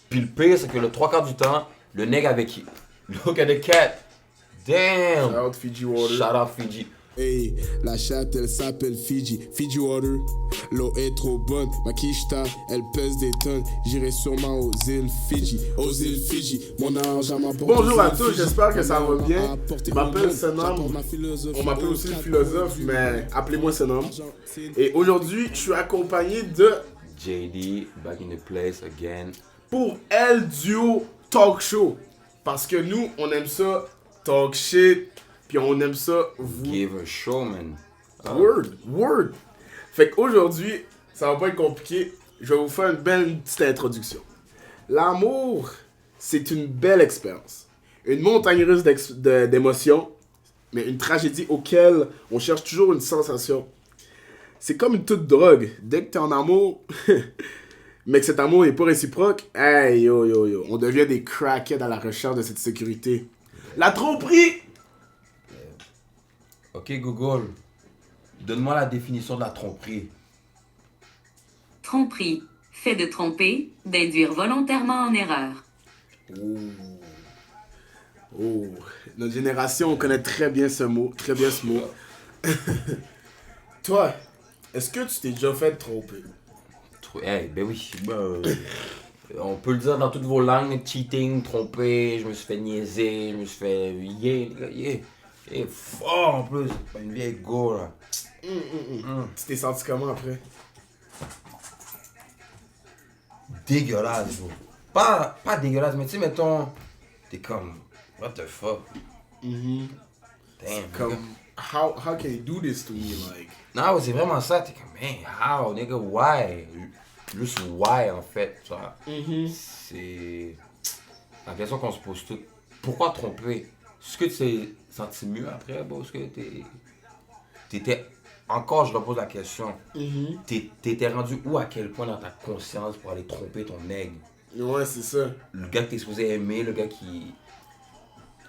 Puis le pire, c'est que le 3/4 du temps, le nègre avec qui? Look at the cat. Damn. Shout out Fiji Water. Shout out Fiji. Hey, la chatte elle s'appelle Fiji, Fiji Water. L'eau est trop bonne, ma quicheta elle pèse des tonnes. J'irai sûrement aux îles Fiji, Mon argent m'apporte. Bonjour à tous, j'espère que ça va bien. Je m'appelle Senom. On m'appelle aussi le philosophe, mais appelez-moi Senom. Et aujourd'hui, je suis accompagné de JD, back in the place again. pour El Duo Talk Show. Parce que nous, on aime ça, talk shit, puis on aime ça, vous. Give a show, man. Word. Fait qu'aujourd'hui, ça va pas être compliqué. Je vais vous faire une belle petite introduction. L'amour, c'est une belle expérience. Une montagne russe d'émotions, mais une tragédie auquel on cherche toujours une sensation. C'est comme une toute drogue. Dès que t'es en amour, mais que cet amour n'est pas réciproque, hey yo, on devient des crackheads à la recherche de cette sécurité. La tromperie! Ok, Google. Donne-moi la définition de la tromperie. Tromperie. Fait de tromper, d'induire volontairement en erreur. Oh, notre génération, on connaît très bien ce mot. Toi, est-ce que tu t'es déjà fait tromper? Ben oui. On peut le dire dans toutes vos langues. Cheating, tromper, je me suis fait niaiser, je me suis fait... Yeah, fort en plus. Pas une vieille go, là. Tu t'es senti comment après? Dégueulasse, bro. Pas dégueulasse, mais tu sais, mettons... T'es comme... What the fuck? Damn. Comme, how can you do this to me, like? Non, c'est vraiment ça. T'es comme, man, how, nigga, why? Juste why, en fait, tu vois. C'est la question qu'on se pose toutes. Pourquoi tromper? Est-ce que tu t'es senti mieux après, bro? Est-ce que t'étais... Encore, je repose la question. T'étais rendu où, à quel point dans ta conscience pour aller tromper ton nègre? Ouais, c'est ça. Le gars que t'es supposé aimer, le gars qui...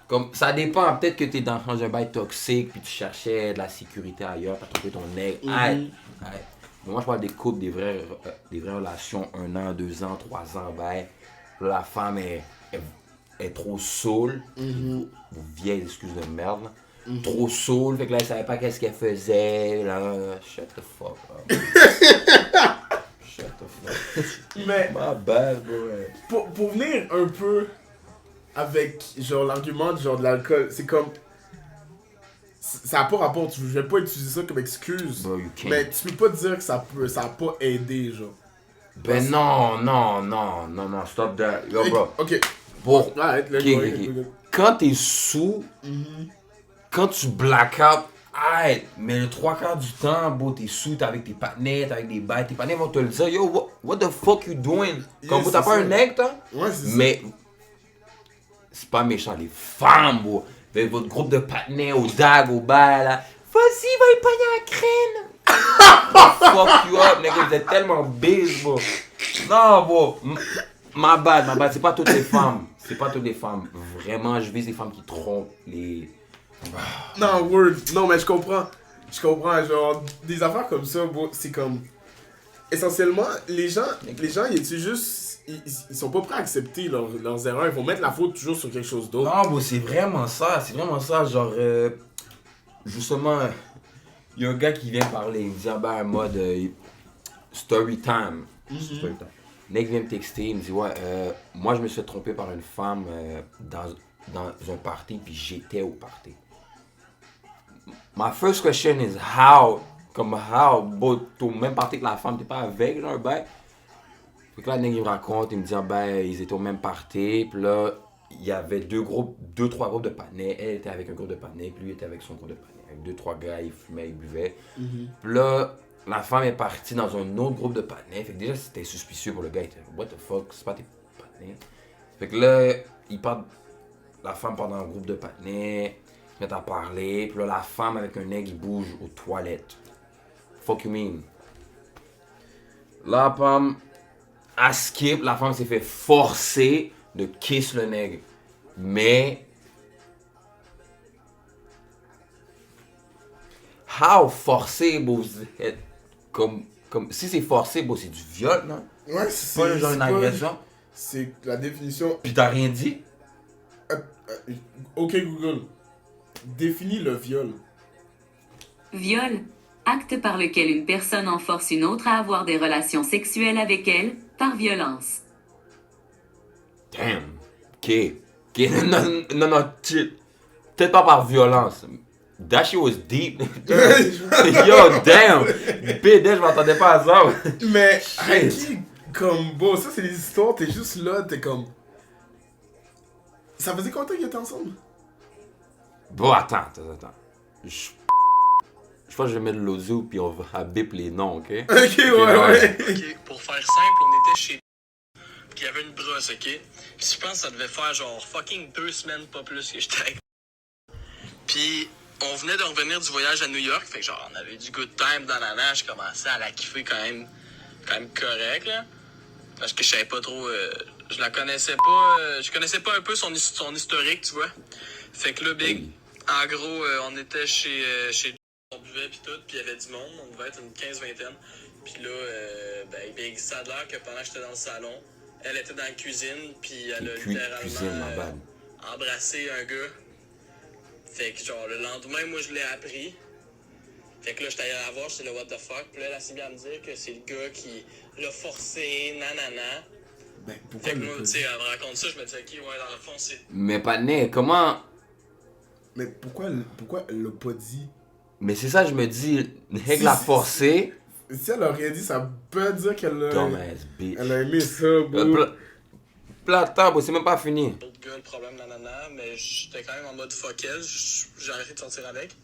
Comme, ça dépend, peut-être que t'es dans un bail toxique, puis tu cherchais de la sécurité ailleurs, t'as trompé ton nègre. Mais moi, je parle des couples, des vraies relations, 1 an, 2 ans, 3 ans, ben, la femme est trop saoule, vos vieilles excuses de merde, là. Trop saoule, fait que là, elle savait pas qu'est-ce qu'elle faisait, là, shut the fuck up. Shut the fuck. Mais My bad, bro. pour venir un peu avec genre l'argument genre de l'alcool, c'est comme ça n'a pas rapport, je vais pas utiliser ça comme excuse, Bro, you can't. mais tu peux pas dire que ça a pas aidé genre. Ben non, stop that. Yo, bro. Ok. Bon, Arrête, ok. Quand t'es sous, quand tu black out, arrête. Mais le 3/4 du temps, bro, t'es sous, t'es avec tes partenaires, t'es avec des bails. Tes partenaires vont te le dire, yo, what the fuck you doing? Comme Yes, t'as c'est pas ça. un nègre, toi? Ouais, c'est ça. Mais c'est pas méchant, les femmes, bro. Avec votre groupe de partenaires au dag, au bail, là. Vas-y, va y pogner la crème. Fuck you up, nigga. Vous êtes tellement bise, bro. Non, bro. Ma bad. C'est pas toutes les femmes. Vraiment, je vise les femmes qui trompent les... Non, word. Non, mais je comprends. Genre, des affaires comme ça, bro, c'est comme... Essentiellement, les gens, ils étaient juste... Ils sont pas prêts à accepter leurs erreurs. Ils vont mettre la faute toujours sur quelque chose d'autre. Non, bro, c'est vraiment ça. Genre, justement, il y a un gars qui vient parler. Il me dit, en mode story time. Story time. Nick vient me texter, il me dit, ouais, moi je me suis fait tromper par une femme dans un party, puis j'étais au party. My first question is how? Comme how? Bon, t'es au même party que la femme, t'es pas avec, genre, ben. Fait que là, Nick il me raconte, il me dit, ils étaient au même party, puis là, il y avait 2-3 groupes de partenaires. Elle était avec un groupe de partenaires, puis lui était avec son groupe de partenaires. Avec 2-3 gars, ils fumaient, ils buvaient. Puis là, la femme est partie dans un autre groupe de partenaires. Fait que déjà, c'était suspicieux pour le gars. Il était, what the fuck, c'est pas tes partenaires. Fait que là, la femme part dans un groupe de partenaires, ils se mettent à parler. Puis là, la femme avec un nègre, il bouge aux toilettes. Fuck you mean? La femme, à skip, la femme s'est fait forcer de kiss le nègre. Mais... how forcé, bro, comme si c'est forcé, bro, c'est du viol, non? Ouais, C'est pas genre une agression. c'est la définition... Puis t'as rien dit? Ok Google, définis le viol. Viol. Acte par lequel une personne en force une autre à avoir des relations sexuelles avec elle par violence. Damn. Ok. Non, chill. Peut-être pas par violence. That shit was deep. Yo, damn. BD, je m'attendais pas à ça. Mais, Haki, comme, bon, ça c'est des histoires, t'es juste là, t'es comme... Ça faisait combien de temps qu'ils étaient ensemble? Bon, attends. Je pense que je vais mettre l'audio puis on va bip les noms, ok? Ok, ouais. Ok, pour faire simple, on était chez... Puis il y avait une brosse, ok? Puis je pense que ça devait faire genre fucking 2 semaines, pas plus que j'étais avec. Puis on venait de revenir du voyage à New York, fait que genre on avait du good time dans la nage, je commençais à la kiffer quand même correct, là. Parce que je savais pas trop... je la connaissais pas... je connaissais pas un peu son historique, tu vois. Fait que là, Big, en gros, on était chez on buvait pis tout, pis il y avait du monde, on devait être une 15-20aine. Pis là, Big, ça a l'air que pendant que j'étais dans le salon, elle était dans la cuisine, pis elle a littéralement embrassé un gars. Fait que genre, le lendemain, moi, je l'ai appris. Fait que là, j'étais allé la voir, j'étais là, what the fuck. Puis là, elle a si bien à me dire que c'est le gars qui l'a forcé, nanana. Ben, pourquoi fait que moi, tu sais, elle me raconte ça, je me dis, ok, ouais, dans le fond, c'est... Mais Pané, comment... Mais pourquoi elle l'a pas dit? Mais c'est ça, je me dis, Neg l'a forcé. Si elle a rien dit, ça peut dire qu'elle a... Dumbass bitch. Elle a aimé ça, bro. Platin, c'est même pas fini. L'autre gars, le problème, nanana, mais j'étais quand même en mode fuck elle, j'ai arrêté de sortir avec.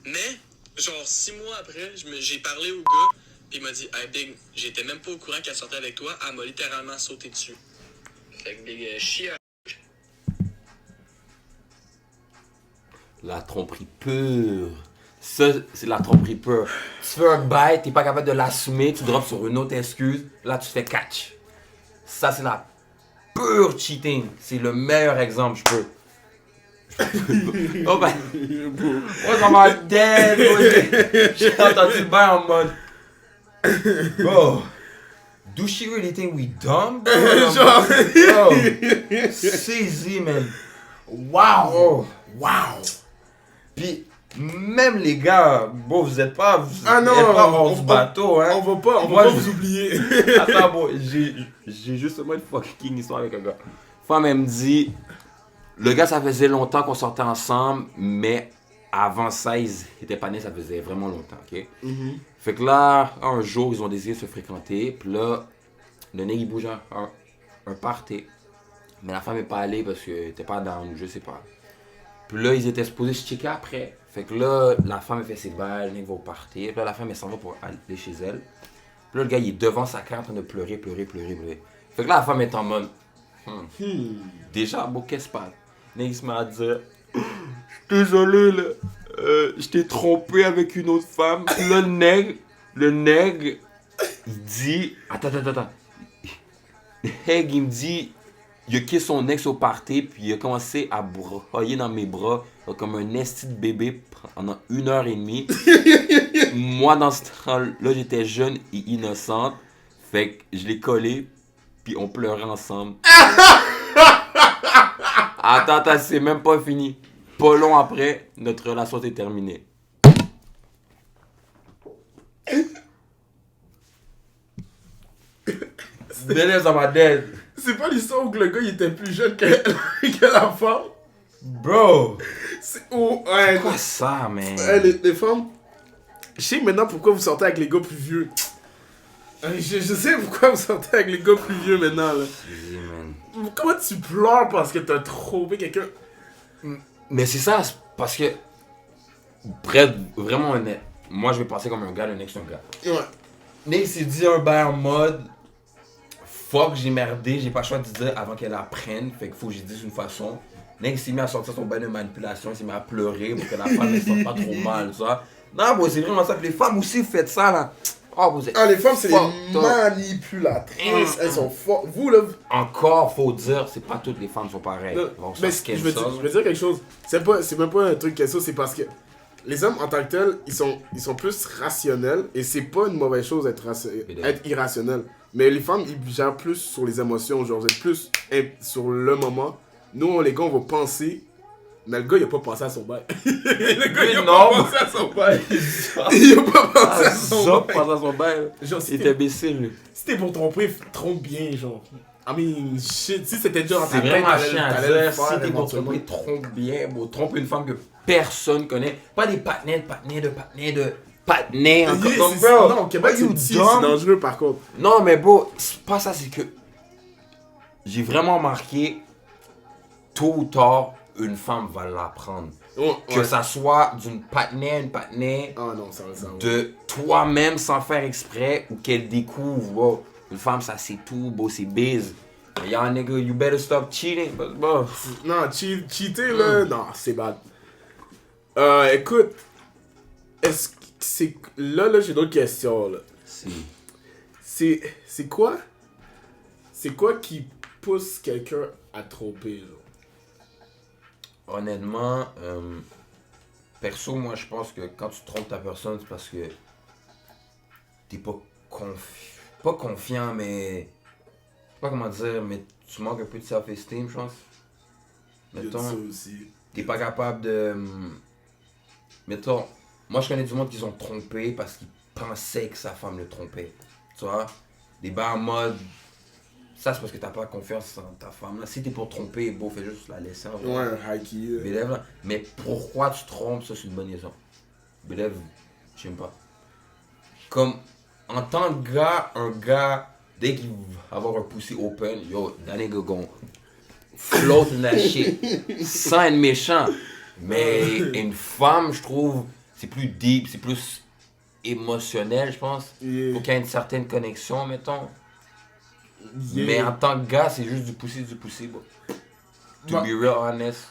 Mais, genre, 6 mois après, j'ai parlé au gars, pis il m'a dit, hey Big, j'étais même pas au courant qu'elle sortait avec toi, elle m'a littéralement sauté dessus. Fait que Big, chier. La tromperie pure. Ça, c'est la tromperie pure. Tu fais un bail, t'es pas capable de l'assumer, tu drops sur une autre excuse, là tu te fais catch. Ça, c'est la pure cheating. C'est le meilleur exemple, je peux. Oh ben. Oh, ça m'a dead. J'ai entendu le bail en mode. Bro. Do she really think we dumb, bro? Genre. Bro. Saisis, man. Wow. Oh. Wow. Puis, même les gars, bon, vous êtes pas hors du bateau, hein. On va pas vous oublier. Attends, bon, j'ai justement une fucking histoire avec un gars. Femme, elle me dit, le gars, ça faisait longtemps qu'on sortait ensemble, mais avant ça, ils étaient pas nés, ça faisait vraiment longtemps, ok? Fait que là, un jour, ils ont décidé de se fréquenter, puis là, le nez, il bouge un party. Mais la femme est pas allée parce qu'elle était pas down, je sais pas. Puis là, ils étaient supposés se checker après. Fait que là, la femme elle fait ses balles, le nez va au party. Puis là, la femme elle s'en va pour aller chez elle. Puis là, le gars il est devant sa carte en train de pleurer. Fait que là, la femme est en mode. Déjà, bon, qu'est-ce qui se passe? Le nez il se met à dire. Désolé là, je t'ai trompé avec une autre femme. Puis là, le nègre, il dit. Attends. Le nègre il me dit. Il a quitté son ex au party, puis il a commencé à broyer dans mes bras comme un esti de bébé pendant 1h30. Moi, dans ce temps-là, j'étais jeune et innocente. Fait que je l'ai collé, puis on pleurait ensemble. Attends, c'est même pas fini. Pas long après, notre relation s'est terminée. Dennis dans ma dead. C'est pas l'histoire où le gars il était plus jeune que la femme? Bro! C'est ouais. Quoi ça, man? Les femmes, je sais maintenant pourquoi vous sortez avec les gars plus vieux. Je sais pourquoi vous sortez avec les gars plus vieux maintenant, là. Oui, man. Comment tu pleures parce que t'as trompé quelqu'un? Mais c'est ça, c'est parce que... Pour être vraiment honnête, moi je vais passer comme un gars, le next c'est un gars. Ouais. Nick s'est dit un bail en mode... Fuck, j'ai merdé, j'ai pas le choix de dire avant qu'elle apprenne, fait qu'il faut que j'y dise une façon. Nick s'est mis à sortir son bail de manipulation, il s'est mis à pleurer pour que la femme ne sorte pas trop mal, ça. Non, bon, c'est vraiment ça, puis les femmes aussi faites ça, là. Oh, vous êtes les femmes, c'est fucked des up. manipulatrices. Elles sont fortes. Vous, là... Encore, faut dire, c'est pas toutes les femmes sont pareilles. Non, Bon, mais ça, je veux dire quelque chose. C'est même pas un truc que ça, c'est parce que les hommes en tant que tels, ils sont plus rationnels et c'est pas une mauvaise chose être irrationnel. Mais les femmes, ils gèrent plus sur les émotions, genre vous êtes plus sur le moment. Nous, les gars, on va penser, mais le gars, il a pas pensé à son bail. Le gars, il a pas pensé à son bail. Il a pas pensé à son bail. Pas à son bail. Genre, Il était imbécile. Si t'es pour tromper, trompe bien, genre. I mean, shit, si c'était déjà dans ta C'est tête, vraiment chiant à t'allais le dire. faire Si t'es pour éventuellement. tromper, trompe bien. Bon, trompe une femme que personne connaît. Pas des patinets. Yeah, Encore c'est- bro. non, au Québec, Are you c'est dumb? dangereux par contre. Non, mais bro, c'est pas ça, c'est que j'ai vraiment marqué tôt ou tard, une femme va l'apprendre. Oh, Que ça soit d'une patinée, Ah non, ça. de toi-même sans faire exprès ou qu'elle découvre. Wow, une femme, ça c'est tout, beau, c'est bise. Mais y'all nigga, you better stop cheating. But, bro, Non, cheater là, non, c'est bad. Écoute, est-ce que c'est. Là, j'ai d'autres questions là. C'est quoi? C'est quoi qui pousse quelqu'un à tromper, genre? honnêtement, perso, moi je pense que quand tu trompes ta personne, c'est parce que t'es pas confiant, mais. Je sais pas comment dire, mais tu manques un peu de self-esteem, je pense. Il y a de Mettons, ça aussi. t'es pas capable de. Mettons, moi je connais du monde qui ont trompé parce qu'ils pensaient que sa femme le trompait. Tu vois? Des bas en mode. Ça, c'est parce que t'as pas confiance en ta femme. Là, si t'es pour tromper, beau, fais juste la laisser en Ouais, un hikey. Bélève, là. Mais pourquoi tu trompes, ça, c'est une bonne raison. Bélève, j'aime pas. Comme, en tant que gars, un gars, dès qu'il va avoir un pussy open, yo, that nigga gon' float in that shit. Sans être méchant. Mais une femme, je trouve, c'est plus deep, c'est plus émotionnel, je pense. Yeah. Faut qu'il y ait une certaine connexion, mettons. Yeah. Mais en tant que gars, c'est juste du pussy, bro. To Bah, be real honest.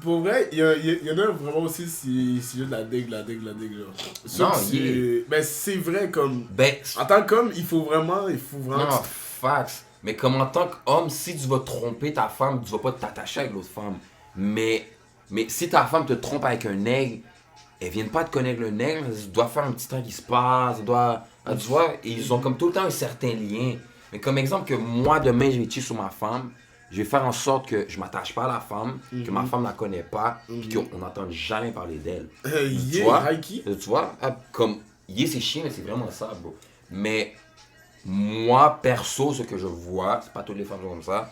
Pour vrai, il y en a vraiment aussi, c'est juste la digue, genre. Non, Ben, c'est vrai, comme. Ben, En tant qu'homme, il faut vraiment. non, facts. Mais comme en tant qu'homme, si tu vas tromper ta femme, tu vas pas t'attacher avec l'autre femme. Mais si ta femme te trompe avec un nègre, elle vient pas te connaître le nègre, elle doit faire un petit temps qui se passe, elle doit. Tu vois, ils ont comme tout le temps un certain lien. Mais comme exemple que moi, demain, je vais cheater sur ma femme, je vais faire en sorte que je m'attache pas à la femme, que ma femme la connaît pas, puis qu'on n'entende jamais parler d'elle. Tu vois? Hikey. Tu vois? Comme, c'est chiant, mais c'est vraiment ça, bro. Mais moi, perso, ce que je vois, c'est pas toutes les femmes sont comme ça,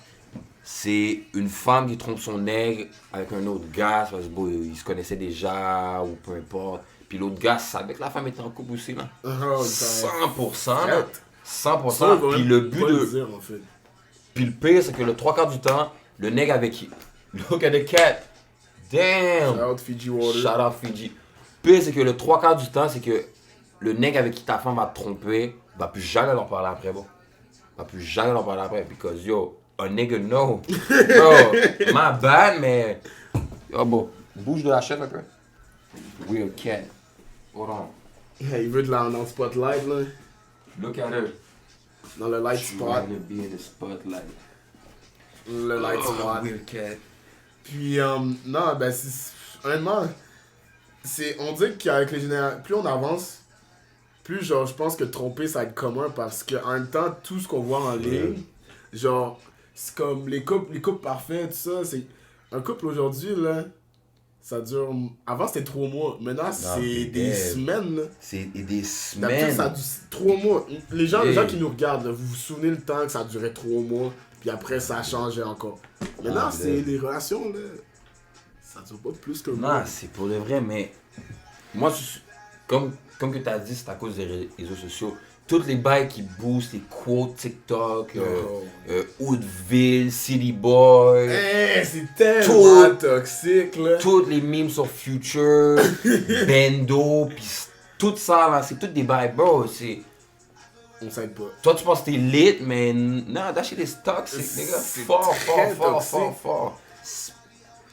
c'est une femme qui trompe son nègre avec un autre gars, parce que bon, ils se connaissaient déjà, ou peu importe. Puis l'autre gars savait que la femme était en couple aussi, là. Oh, 100%, là. Ça, il 100%. va Puis même le but pas de... le dire, en fait. Puis le pire, c'est que le 3/4 du temps, le nègre avec qui? Look at the cat. Damn! Shout out Fiji Water. Shout out Fiji. Pire, c'est que le 3/4 du temps, c'est que le nègre avec qui ta femme va te tromper, va plus jamais leur parler après, bon. Va plus jamais leur parler après, because yo, a nigga no. Bro, my bad, mais. Yo, bon, bouge de la chaîne un peu. Real cat. Hold on. Il veut dans le spotlight, là. Look at her. Dans le light spot. Trying to be in the spotlight. Le light Oh, spot. real cat. Puis, non, ben, honnêtement, on dit qu'avec les générations, plus on avance, plus, genre, je pense que tromper, ça va être commun parce qu'en même temps, tout ce qu'on voit en ligne, genre, c'est comme les couples parfaits, tout ça, c'est. Un couple aujourd'hui, là, ça dure. Avant, c'était 3 mois. Maintenant, c'est des semaines, là. C'est des D'habitude, semaines. ça dure 3 mois. Les gens Yeah. qui nous regardent, là, vous vous souvenez le temps que ça durait 3 mois, puis après, ça a changé encore. Maintenant, Ah, c'est là. des relations, là. Ça dure pas plus que Non, moi. c'est pour le vrai, mais moi, comme que tu as dit, c'est à cause des réseaux sociaux. Toutes les bails qui boostent, les quotes TikTok, Woodville, City Boy, C'est tellement Tout. toxique, là. toutes les memes sur Future, Bendo, pis tout ça, là, c'est toutes des bails, bro. On s'aide pas. Toi, tu penses que t'es lit, mais non, that shit is toxic, les gars. C'est Fort, très fort.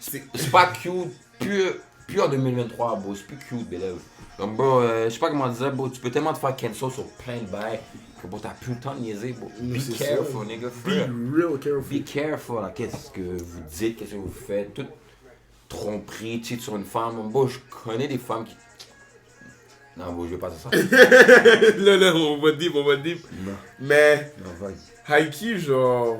C'est pas cute, plus en 2023, bro, c'est plus cute, bélève. Comme, bro, je sais pas comment dire, bro, tu peux tellement te faire cancel sur plein de bails que, bro, t'as plus le temps de niaiser, bro. Be C'est careful, ça. nigga, Be frère. real careful. Be careful, là, qu'est-ce que vous dites, qu'est-ce que vous faites, tout. tromperie, cheat sur une femme. Bon, je connais des femmes qui... Non, bon, je vais pas dire ça. Là, on va deep. Non, Mais, non, vas-y. Haiki, genre,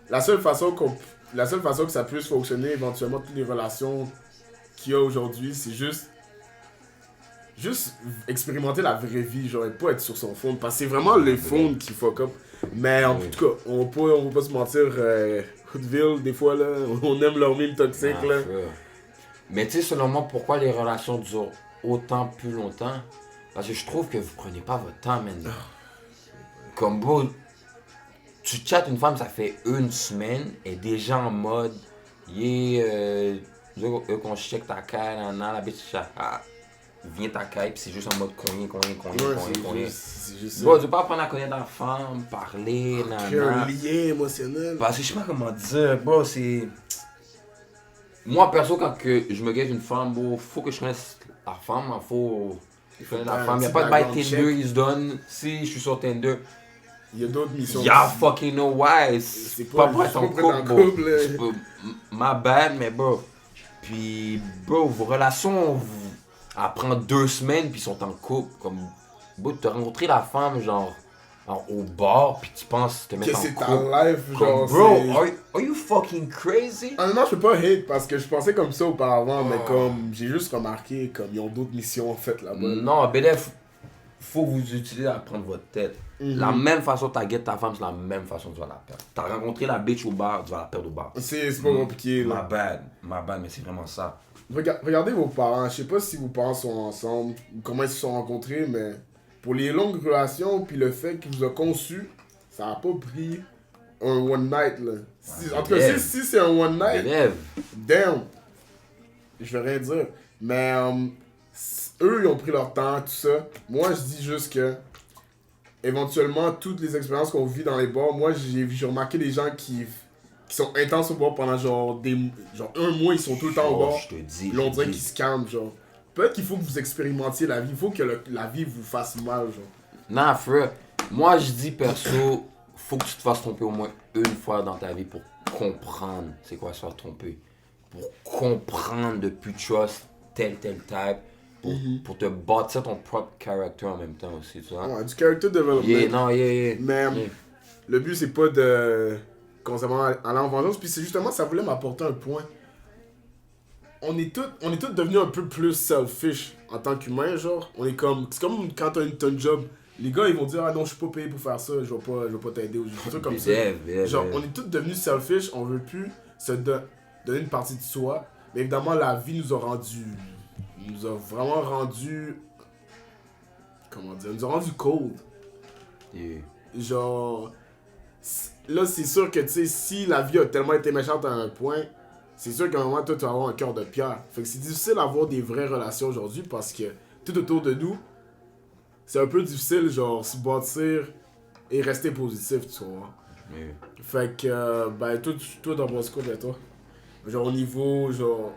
la seule façon que ça puisse fonctionner, éventuellement, toutes les relations qu'il y a aujourd'hui, c'est juste expérimenter la vraie vie, genre, et pas être sur son phone. Parce que c'est vraiment le phone qui fuck up. Mais en tout cas, on va pas se mentir, Hoodville, des fois, là, on aime leur mime toxique, Ah, là. frère. Mais tu sais, selon moi, pourquoi les relations durent autant plus longtemps? Parce que je trouve que vous prenez pas votre temps, man. Comme bro, tu chattes une femme, ça fait une semaine, et déjà en mode, qu'on check ta caille, la bitch, viens ta caille, pis c'est juste en mode cogner. C'est juste Bro, ça. tu veux pas apprendre à connaître la femme, parler, Créer un lien émotionnel. Parce que je sais pas comment dire, bro, c'est... Moi, perso, quand que je me guette une femme, bro, faut que je connaisse la femme, faut connaître la femme. Y'a pas de bail Tinder, ils se donnent. Si je suis sur Tinder, Il y a d'autres missions. y'a fucking no why. C'est pas pour être en couple, bro. C'est pas- Ma bad, mais bro. Puis, bro, vos relations, elles prennent 2 semaines, puis ils sont en couple. Comme, bro, tu as rencontré la femme, genre au bar, puis tu penses te Que mettre en c'est ta couple. life, genre. Comme, bro, c'est- are you fucking crazy? Honnêtement, je peux pas hate parce que je pensais comme ça auparavant, mais comme j'ai juste remarqué, comme ils ont d'autres missions en fait là-bas. Non, BDF, faut vous utiliser à prendre votre tête. Mhm. La même façon que tu guette ta femme, c'est la même façon que tu vas la perdre. T'as rencontré la bitch au bar, tu vas la perdre au bar. C'est pas compliqué Ma là. bad, mais c'est vraiment ça. Regardez vos parents, je sais pas si vos parents sont ensemble ou comment ils se sont rencontrés, mais pour les longues relations puis le fait qu'ils vous ont conçu, ça a pas pris un one night là. En tout cas, si c'est un one night, BDF, damn, je vais rien dire. Mais eux, ils ont pris leur temps, tout ça. Moi, je dis juste que, éventuellement, toutes les expériences qu'on vit dans les bars, moi, j'ai remarqué des gens qui sont intenses au bar pendant genre un mois, ils sont tout le temps au bar. je te dis. Puis on je te dirait dis. qu'ils se calment, genre. Peut-être qu'il faut que vous expérimentiez la vie. Il faut que la vie vous fasse mal, genre. Non, frère, moi je dis perso, faut que tu te fasses tromper au moins une fois dans ta vie pour comprendre c'est quoi se faire tromper. Pour comprendre depuis tu trust tel type. Pour te bâtir ton propre character en même temps aussi, tu vois. Ouais, du character development. Yeah. Mais le but, c'est pas de constamment aller en vengeance. Puis c'est justement, ça voulait m'apporter un point. On est tous devenus un peu plus selfish en tant qu'humains, genre. On est comme... C'est comme quand t'as un job. Les gars, ils vont dire, ah non, je suis pas payé pour faire ça, je vais pas t'aider. Ou des trucs comme ça. Genre, on est tous devenus selfish, on veut plus se donner une partie de soi. Mais évidemment, la vie nous a vraiment rendu... Comment dire? Nous a rendu cold. Yeah. Genre, là, c'est sûr que, tu sais, si la vie a tellement été méchante à un point, c'est sûr qu'à un moment, toi, tu vas avoir un cœur de pierre. Fait que c'est difficile d'avoir des vraies relations aujourd'hui parce que tout autour de nous, c'est un peu difficile, genre, se bâtir et rester positif, tu vois. Yeah. Fait que, ben, toi, t'en penses quoi de toi? Genre, au niveau, genre,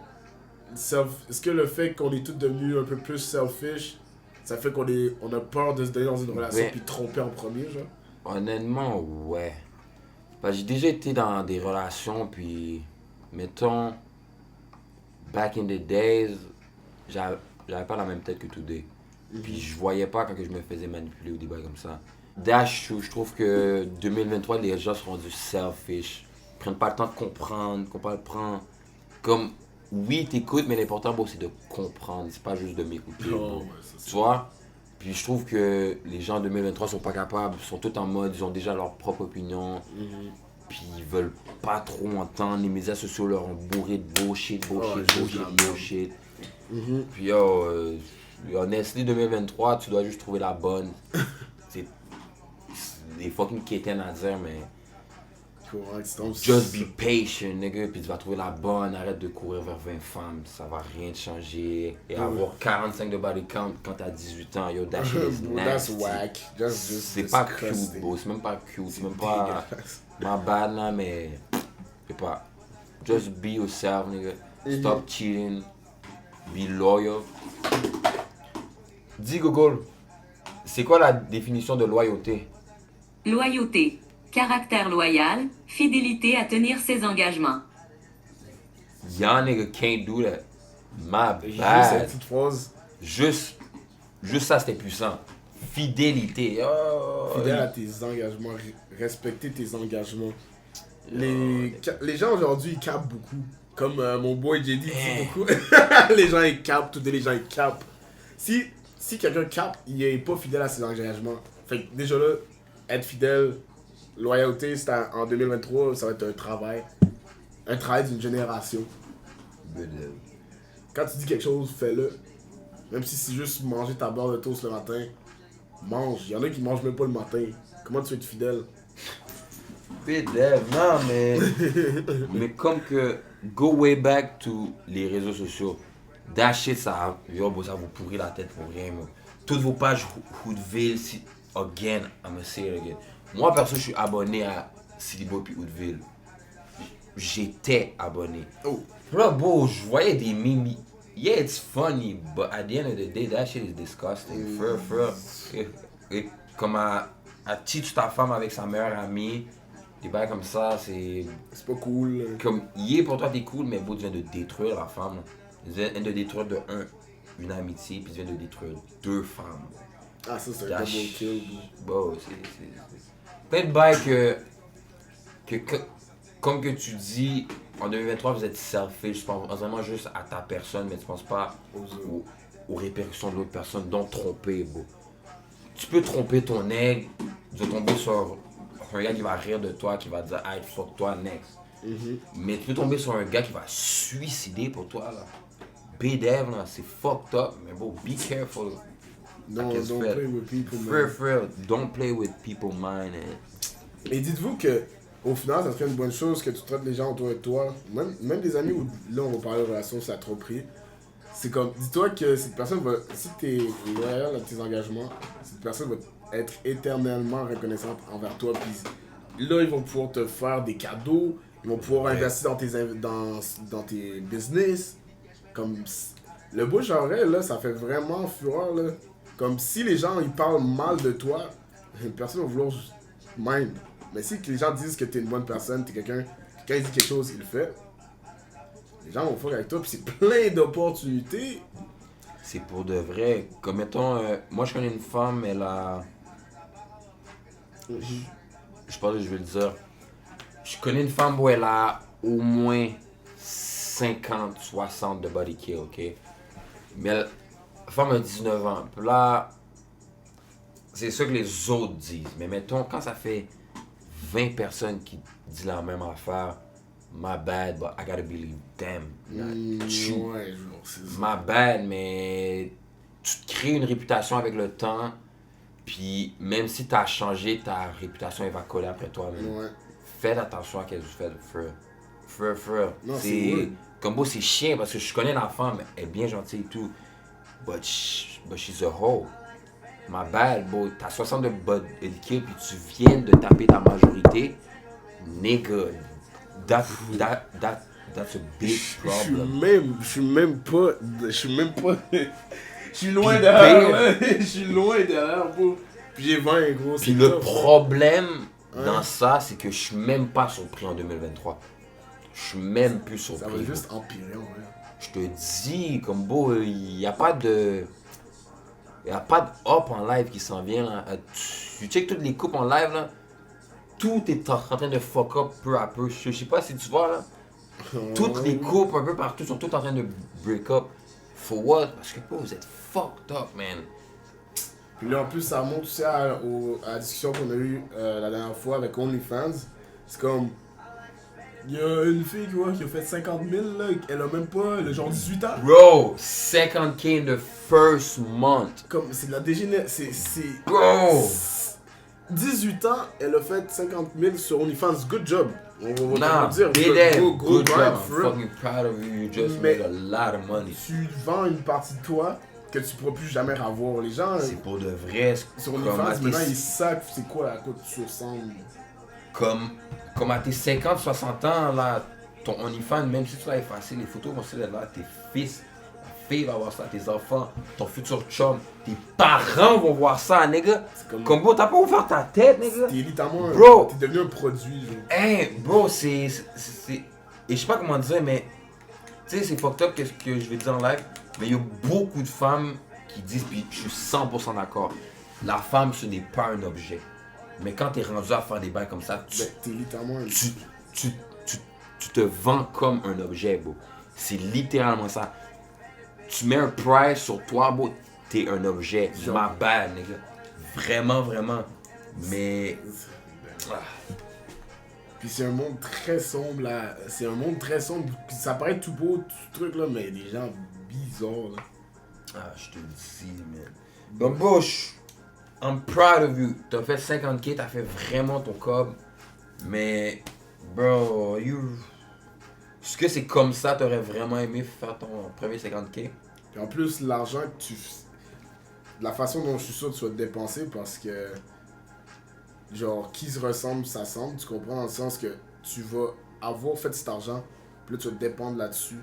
est-ce que le fait qu'on est tous devenus un peu plus selfish, ça fait qu'on a peur de se donner dans une relation Mais- puis de tromper en premier, genre? Honnêtement, ouais. Parce que j'ai déjà été dans des relations, puis, mettons, back in the days, j'avais pas la même tête que today. Puis je voyais pas quand que je me faisais manipuler ou des bails comme ça. Je trouve que 2023, les gens sont rendus selfish. Ils prennent pas le temps de comprendre, comme, oui, t'écoutes, mais l'important, bon, c'est de comprendre. C'est pas juste de m'écouter. Oh, bon. ouais, ça, c'est- Tu vois? Puis je trouve que les gens en 2023 sont pas capables, sont tous en mode, ils ont déjà leur propre opinion. Puis ils veulent pas trop entendre. Les médias sociaux leur ont bourré de bullshit. Puis honestly, 2023, tu dois juste trouver la bonne. C'est des fucking quétaines à dire, mais just be patient, nigga. Puis tu vas trouver la bonne. Arrête de courir vers 20 femmes. Ça va rien te changer. Et avoir 45 de body count quand t'as 18 ans, yo, that shit is Bro, that's nasty. whack. Just C'est pas disgusting. cute, bro. C'est même pas cute. C'est même pas dégueulasse. ma bad là, mais c'est pas. Just be yourself, nigga. Stop cheating. Be loyal. Dis Google, c'est quoi la définition de loyauté? Loyauté. Caractère loyal, fidélité à tenir ses engagements. Y'all nigga can't do that. My Juste cette bad. petite phrase. Juste ça, c'était puissant. Fidélité. Oh, Fidèle à tes engagements, respecter tes engagements. Les gens aujourd'hui, ils capent beaucoup. Comme mon boy JD dit beaucoup. Les gens, ils capent, tous les gens, ils capent. Si quelqu'un capte, il est pas fidèle à ses engagements. Fait que déjà là, être fidèle, loyauté, c'est en 2023, ça va être un travail. Un travail d'une génération. Quand tu dis quelque chose, fais-le. Même si c'est juste manger ta barre de toast le matin, mange. Il y en a qui mangent même pas le matin. Comment tu veux être fidèle? Dev, non, mais. Mais comme que. Go way back to les réseaux sociaux. That shit, ça vous pourrit la tête pour rien, moi. Toutes vos pages Hoodville, again, I'm gonna say it again. Moi, perso, je suis abonné à City Boy puis Hoodville. J'étais abonné. Oh. Là, bro, je voyais des memes. Yeah, it's funny, but at the end of the day, that shit is disgusting. Et comme à cheat ta femme avec sa meilleure amie, des bails comme ça, c'est pas cool. comme, yeah, pour toi t'es cool, mais bro, tu viens de détruire la femme. Tu viens de détruire une amitié, puis tu viens de détruire 2 femmes. Ah, ça, c'est un double kill, bro. C'est plein de bails que comme que tu dis, en 2023, vous êtes selfish, je pense vraiment juste à ta personne, mais tu penses pas aux répercussions de l'autre personne, dont tromper, bro. Tu peux tromper ton aigle, tu vas tomber sur un gars qui va rire de toi, qui va dire « Hey, fuck toi, next ». Mais tu peux tomber sur un gars qui va suicider pour toi, là. B-Dev, là, c'est fucked up, mais bon, be careful. Don't play with people, man. Don't play with people's mind. Et dites-vous que, au final, ça serait une bonne chose que tu traites les gens autour de toi, même des amis où là on va parler de relations, ça a trop pris. C'est comme, dis-toi que cette personne va, si t'es loyal à tes engagements, cette personne va être éternellement reconnaissante envers toi. Puis là, ils vont pouvoir te faire des cadeaux, ils vont pouvoir investir dans tes business. Comme le bouche à oreille, là, ça fait vraiment fureur, là. Comme si les gens ils parlent mal de toi, personne va vouloir mind. Mais si les gens disent que t'es une bonne personne, t'es quelqu'un, quand il dit quelque chose, il le fait. Les gens vont faire avec toi, puis c'est plein d'opportunités. C'est pour de vrai. Comme mettons, moi je connais une femme, elle a. Je pense que je vais le dire. Je connais une femme où elle a au moins 50, 60 de body kill, ok? Mais la femme a 19 ans. Puis là, c'est ça que les autres disent. Mais mettons, quand ça fait 20 personnes qui disent la même affaire, my bad, but I gotta believe them. Ouais, c'est ça. My bad, mais tu te crées une réputation avec le temps. Puis même si t'as changé, ta réputation elle va coller après toi. Ouais. Faites attention à ce que vous faites, frère. Non, c'est comme beau, c'est chiant parce que je connais la femme, elle est bien gentille et tout. But she's a hoe. My bad, bro. T'as 60 de body kill puis tu viens de taper ta majorité. Nigga. That's a big problem. Je suis même pas. Je suis loin derrière. Je suis loin derrière, bro. Puis j'ai 20, gros. Puis le problème dans ça, c'est que je suis même pas surpris en 2023. Je suis même plus surpris. Ça va juste empirer, en vrai. Je te dis, comme beau, il n'y a pas de. Il n'y a pas de hop en live qui s'en vient là. Tu check toutes les coupes en live là. Tout est en train de fuck up peu à peu. Je sais pas si tu vois là. Toutes les coupes un peu partout sont toutes en train de break up. For what? Parce que vous êtes fucked up, man. Puis là en plus ça monte aussi à la discussion qu'on a eue la dernière fois avec OnlyFans. C'est comme. Il y a une fille qui a fait 50 000 là, elle a même pas le genre 18 ans. Bro, 50K in the first month. Comme c'est de la dégénération. Bro! 18 ans, elle a fait 50 000 sur OnlyFans. Good job. On va Nah, dire. gros Good job. grind, I'm for real. fucking proud of you. You just Mais made a lot of money. Tu vends une partie de toi que tu pourras plus jamais revoir. Les gens C'est pour de vrai. sur comme OnlyFans, à tes- maintenant ils savent c'est quoi la cote sur 100. Comme à tes 50, 60 ans, là, ton OnlyFans, même si tu vas effacer les photos, vont se là, tes fils, ta fille va voir ça, tes enfants, ton futur chum, tes parents vont voir ça, nigga. Comme bro, t'as pas ouvert ta tête, nigga. T'es littéralement Bro. t'es devenu un produit. Genre. Hey, bro, c'est. Et je sais pas comment dire, mais Tu sais, c'est fucked up qu'est-ce que je vais dire en live, mais il y a beaucoup de femmes qui disent, puis je suis 100% d'accord, la femme, ce n'est pas un objet. Mais quand t'es rendu à faire des bails comme ça, T'es littéralement un... tu te vends comme un objet, bro. C'est littéralement ça. Tu mets un price sur toi, bro, t'es un objet. Ma bad, nigga. Vraiment, vraiment. Mais... Puis c'est un monde très sombre, là. C'est un monde très sombre. Puis ça paraît tout beau, tout ce truc, là, mais il y a des gens bizarres, là. Ah, je te le dis, man. Donc, Bush, I'm proud of you. T'as fait 50K, t'as fait vraiment ton cob. Mais, bro, est-ce que c'est comme ça t'aurais vraiment aimé faire ton premier 50K? Puis en plus, l'argent que tu... La façon dont je suis sûr que tu vas te dépenser, parce que... Genre, qui se ressemble, ça semble. Tu comprends dans le sens que tu vas avoir fait cet argent, puis là, tu vas te dépendre là-dessus.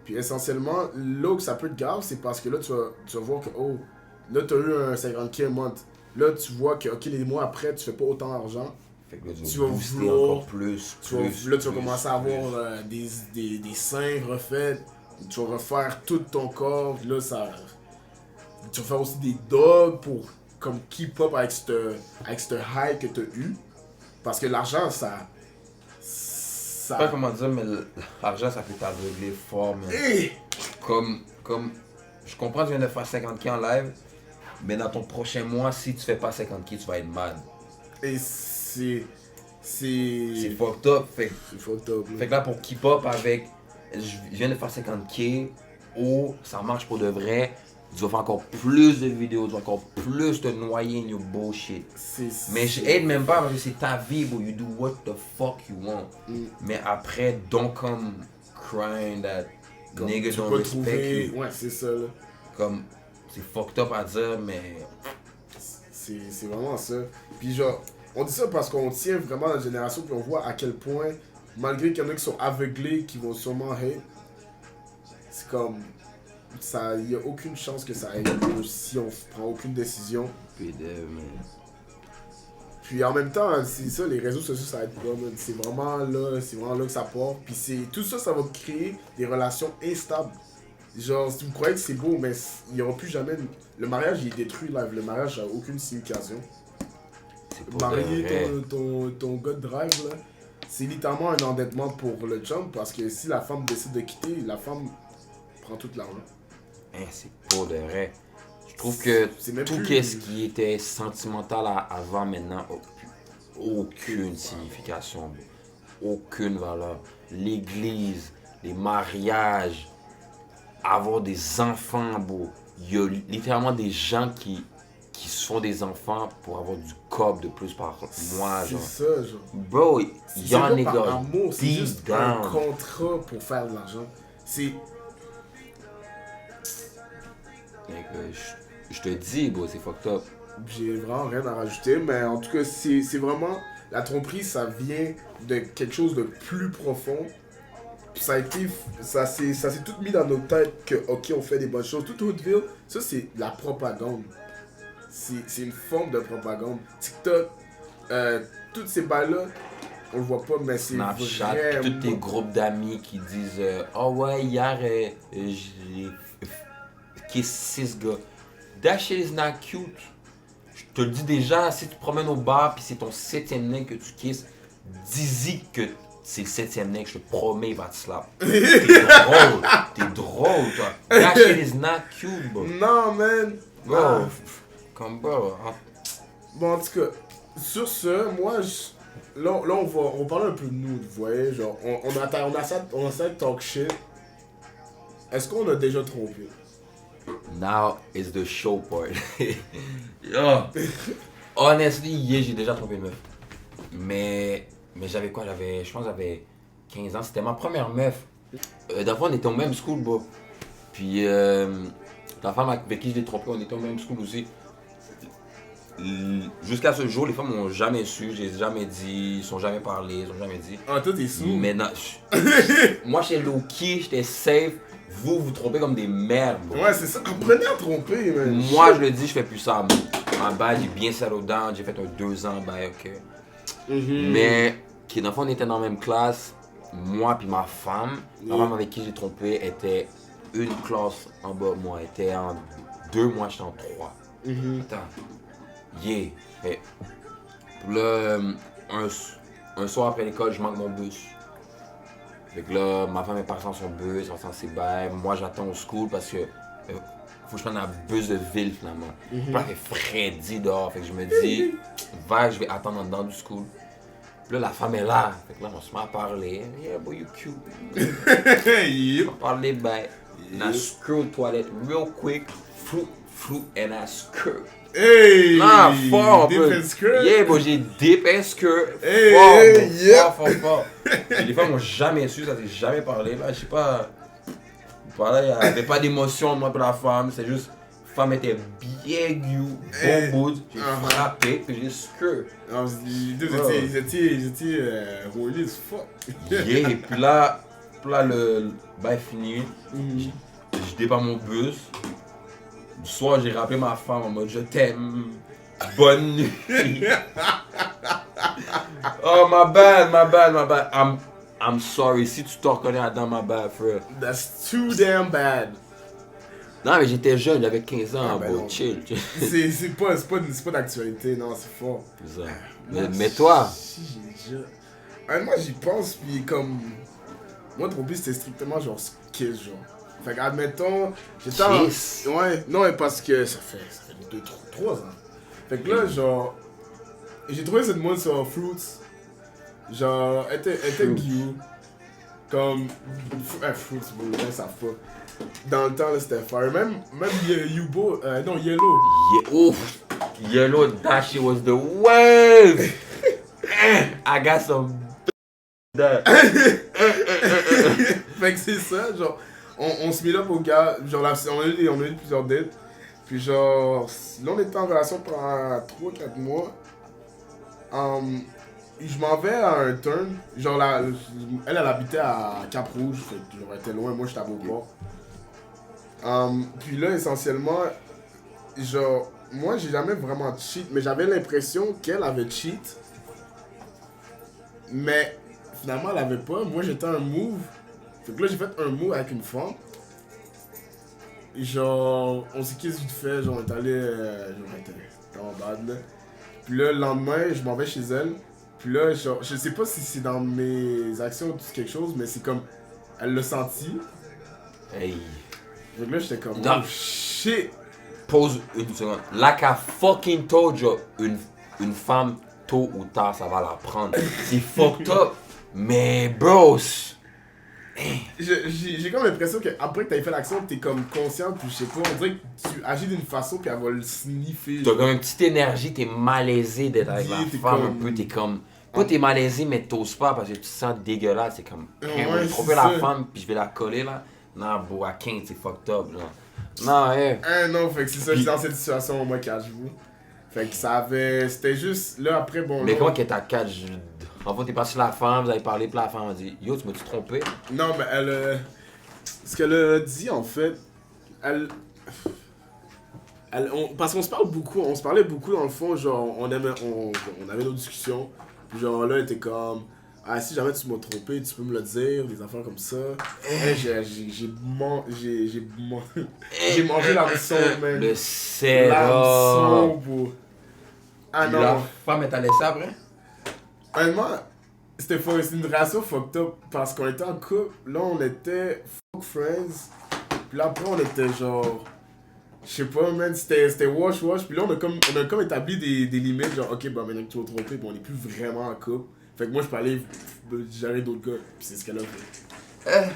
Puis essentiellement, là où ça peut être grave, c'est parce que là, tu vas voir que, oh, là, tu as eu un 50K a month. Là, tu vois que, ok, les mois après, tu fais pas autant d'argent. Fait que là, tu vas booster vouloir, encore plus. Là, tu vas commencer à avoir des seins refaits. Tu vas refaire tout ton corps. Puis là, ça... Tu vas faire aussi des dogs pour comme keep up avec ce high que tu as eu. Parce que l'argent, ça... Je sais pas comment dire, mais l'argent, ça peut t'aveugler fort, mais... Hey! Comme... Je comprends que tu viens de faire 50K en live, mais dans ton prochain mois, si tu fais pas 50K, tu vas être mad. Et c'est fucked up. C'est fucked up. Fait que là, pour keep up avec... Je viens de faire 50K, oh, ça marche pour de vrai. Tu vas faire encore plus de vidéos, tu vas encore plus te noyer in your bullshit. Mais je aide même pas parce que c'est ta vie, bro. You do what the fuck you want. Mais après, don't come crying that comme niggas don't respect you. Ouais, c'est ça, là. Comme, c'est fucked up à dire, mais... C'est vraiment ça. Puis genre, on dit ça parce qu'on tient vraiment la génération, puis on voit à quel point, malgré qu'il y en a qui sont aveuglés, qui vont sûrement hate, c'est comme... Il n'y a aucune chance que ça aille si on prend aucune décision. Puis en même temps, c'est ça, les réseaux sociaux, ça aide pas, man. C'est vraiment là que ça part. Puis tout ça, ça va créer des relations instables. Genre, si vous croyez que c'est beau, mais il n'y aura plus jamais... Le mariage, il est détruit, là. Le mariage n'a aucune signification. Marier ton gars de drive, là, c'est littéralement un endettement pour le chum, parce que si la femme décide de quitter, la femme prend tout l'argent. Hein, c'est pas de vrai. Je trouve que tout plus... ce qui était sentimental avant, maintenant, aucune signification, aucune valeur. L'église, les mariages, avoir des enfants, bro. Il y a littéralement des gens qui se font des enfants pour avoir du cob de plus par mois, genre. C'est ça, genre. Bro, il y en a par amour, c'est juste down. un contrat pour faire de l'argent. C'est... Je te dis, bro, c'est fucked up. J'ai vraiment rien à rajouter, mais en tout cas, c'est vraiment... La tromperie, ça vient de quelque chose de plus profond. Puis ça s'est tout mis dans nos têtes que, ok, on fait des bonnes choses. Tout Hauteville, ça, c'est de la propagande. C'est une forme de propagande. TikTok, toutes ces balles-là, on le voit pas, mais c'est Snapchat, vraiment... tous tes groupes d'amis qui disent oh ouais, hier, j'ai kiss 6 gars. That shit is not cute. Je te le dis déjà, si tu te promènes au bar puis c'est ton 7e nec que tu kisses, dis-y que c'est le 7e nec, je te promets, il va te slap. T'es drôle, toi. That shit is not cute, bro. Non, man. Bro, Ah. comme bro. Bon, en tout cas, sur ce, moi, là on va parler un peu de nous, vous voyez, genre, on essaie de talk shit. Est-ce qu'on a déjà trompé? Now is the show part. Yo. Honestly, yeah, j'ai déjà trompé une meuf. Mais j'avais quoi? Je pense que j'avais 15 ans. C'était ma première meuf. D'abord, on était au même school, bro. Puis, la femme avec qui je l'ai trompé, on était au même school aussi. Jusqu'à ce jour, les femmes m'ont jamais su, je les ai jamais dit, ils sont jamais parlé, ils ont jamais dit. Ah, toi, t'es sous. Mais non, moi, j'étais low-key, j'étais safe. Vous trompez comme des merdes, bro. Ouais, c'est ça. Apprenez à tromper, man. Moi, je le dis, je fais plus ça. En bas, j'ai bien settled down, j'ai fait un 2 ans, bah ok. Mais, dans le fond, on était dans la même classe. moi puis ma femme avec qui j'ai trompé était une classe en bas de moi. Elle était en 2, moi j'étais en 3. Attends. Yeah. Fait, là, un soir après l'école, je manque mon bus. Fait que là, ma femme est partie dans son bus, on s'en s'ébère. Moi, j'attends au school parce que faut que je prenne un bus de ville finalement. Puis là, il fait Freddy dehors. Fait que je me dis, je vais attendre en dedans du school. Puis là, la femme est là. Fait que là, on se met à parler. Yeah, boy, you cute. On parlait ben. And I screwed toilet real quick. Fruit, and I skirt. Hey! Nah, fort, Dip and skirt? Yeah, bon, j'ai dip and skirt. Hey, Fort. Puis les femmes m'ont jamais su, ça s'est jamais parlé. Là, je sais pas. Voilà, il n'y avait pas d'émotion moi pour la femme, c'est juste. La femme était bien you, bon bout. J'ai frappé, puis j'ai skirt. Ils étaient roulés as fuck. Yeah, et puis là, le bail fini. Je débarque mon bus. Du soir, j'ai rappelé ma femme en mode je t'aime. Bonne nuit. Oh, my bad. I'm sorry. Si tu te reconnais dans my bad, frère. That's too damn bad. Non, mais j'étais jeune, j'avais 15 ans, bro. Chill. C'est pas d'actualité, non, c'est fort. C'est ça. Mais toi? Moi, j'y pense, puis comme. Moi, tromper, c'était strictement genre kiss, genre. Fait qu'admettons, j'étais en... Ouais, non, mais parce que ça fait 3 ans. Fait que là, genre, j'ai trouvé cette mode sur Fruits. Genre, elle était guillou. Comme, Fruits, bon, là, ça fait. Dans le temps, là, c'était fire. Même Yubo, non, Yellow. Yellow, that shit was the wave. I got some that. Fait que c'est ça, genre, on se met là pour gars, genre, là, on a eu plusieurs dates. Puis genre, là on était en relation pendant 3-4 mois. Je m'en vais à un turn. Genre, elle habitait à Cap-Rouge, fait que genre, elle était loin, moi j'étais à Beauport. Puis là, essentiellement, genre, moi j'ai jamais vraiment cheat, mais j'avais l'impression qu'elle avait cheat. Mais finalement, elle avait pas. Moi j'étais un move. Fait que là, j'ai fait un move avec une femme. Genre, on s'est kiss vite fait, genre, on est allé. Genre, on était en bad là. Puis là, le lendemain, je m'en vais chez elle. Puis là, genre, je sais pas si c'est dans mes actions ou quelque chose, mais c'est comme. Elle l'a senti. Hey. Fait que là, j'étais comme. Non. Oh shit! Pause une seconde. Like I fucking told you, une femme, tôt ou tard, ça va la prendre. C'est fucked up. Mais bro, j'ai comme l'impression qu'après que t'avais fait l'action, t'es comme conscient, puis je sais pas, on dirait que tu agis d'une façon, puis elle va le sniffer. t'as comme une petite énergie, t'es malaisé d'être avec la T'es femme comme- un peu, t'es comme... Pas t'es malaisé, mais t'oses pas parce que tu te sens dégueulasse, c'est comme... Ouais, je vais tromper c'est la ça. femme, puis je vais la coller là. Non, bro, I can't, c'est fucked up, genre. Non, Non, fait que c'est ça, j'étais dans cette situation au moins 4 jours. Fait que ça avait. C'était juste. Là, après, bon. Mais là, comment qu'elle t'a 4 En fait, t'es parti sur la femme, vous avez parlé, puis la femme a dit yo, tu m'as-tu trompé? Non, mais elle. Ce qu'elle a dit, en fait. Parce qu'on se parle beaucoup, on se parlait beaucoup dans le fond, genre, on avait nos discussions. Puis genre, là, elle était comme. Ah, si jamais tu m'as trompé, tu peux me le dire, des affaires comme ça. J'ai mangé l'hameçon, man. Le sérum. L'hameçon, bro. Ah Puis la non. femme, elle t'a laissé après? Honnêtement, c'était une relation fucked up parce qu'on était en couple, là on était fuck friends, puis là après on était genre, je sais pas man, c'était wash, puis là on a comme établi des limites, genre ok bah maintenant que tu vas te tromper, on est plus vraiment en couple, fait que moi je peux aller gérer d'autres gars, puis c'est ce qu'elle a fait.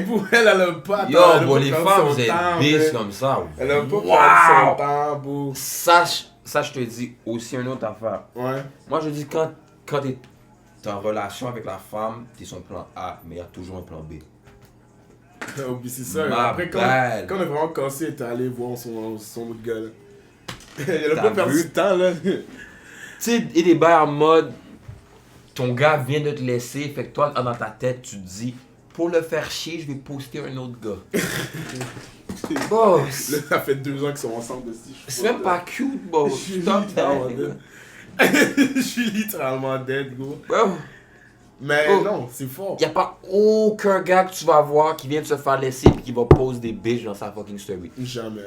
Pour elle a pas Yo, bon, les femmes, vous êtes bis comme ça. Elle a pas Wow! perdu son temps, bro. Ça, je te dis aussi une autre affaire. Ouais. Moi, je dis quand t'es en relation avec la femme, t'es son plan A, mais il y a toujours un plan B. Oh, puis c'est ça. Ma Après, bad. quand on est vraiment cassé, elle était allé voir son autre gars là. Elle a T'as pas perdu vu? de temps là. Tu sais, et des bails en mode, ton gars vient de te laisser, fait que toi, dans ta tête, tu te dis, pour le faire chier, je vais poster un autre gars. Bon, Là, ça fait 2 ans qu'ils sont ensemble aussi. c'est même pas cute, bro. Je suis Stop that. littéralement dead. Je suis littéralement dead, gros. Bro, Mais Oh. non, c'est fort. Y a pas aucun gars que tu vas voir qui vient de se faire laisser et qui va poser des bitches dans sa fucking story. Jamais.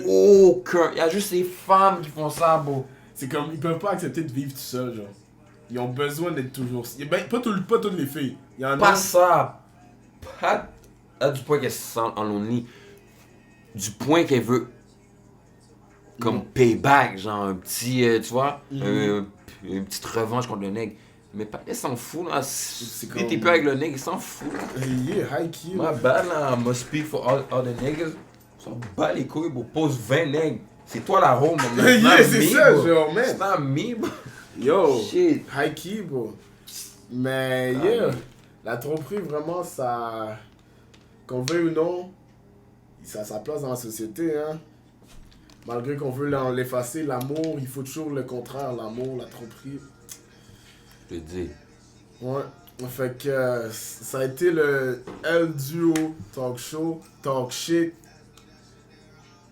Aucun. Y a juste les femmes qui font ça, bro. C'est comme, ils peuvent pas accepter de vivre tout seul, genre. Ils ont besoin d'être toujours... Ben, pas toutes les filles. Il y en Pas a... ça. Pas du point qu'elle se sent en lonely. Du point qu'elle veut comme payback, genre un petit, tu vois, une petite revanche contre le nègre. Mais pas, elle s'en fout, là. Si comme- t'es pas avec le nègre, il s'en fout. Yeah, high key. My bad, là. I must speak for all the niggas. Ils s'en bat les couilles, bro. Pose 20 nègres. C'est toi la home, man. It's Yeah, not c'est me, ça, bro. genre, man. It's not me, bro. Yo, Shit. high key, bro. Mais yeah, la tromperie, vraiment, ça... Qu'on veuille ou non, ça a sa place dans la société, hein. Malgré qu'on veut l'effacer, l'amour, il faut toujours le contraire, l'amour, la tromperie. Je te dis. Ouais. Fait que ça a été le L Duo Talk Show, Talk Shit.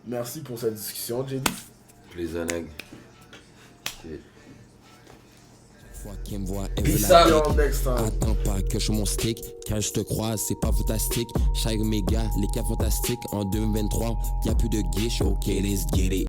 Merci pour cette discussion, JD. Plaisir, nègre. Shit. Fois qu'il me voit, elle veut Peace la out. Till next time. Attends pas que je mon stick, quand je te croise, c'est pas fantastique. Shire mes gars, les cas fantastiques. En 2023, y'a plus de guiche, ok, let's get it.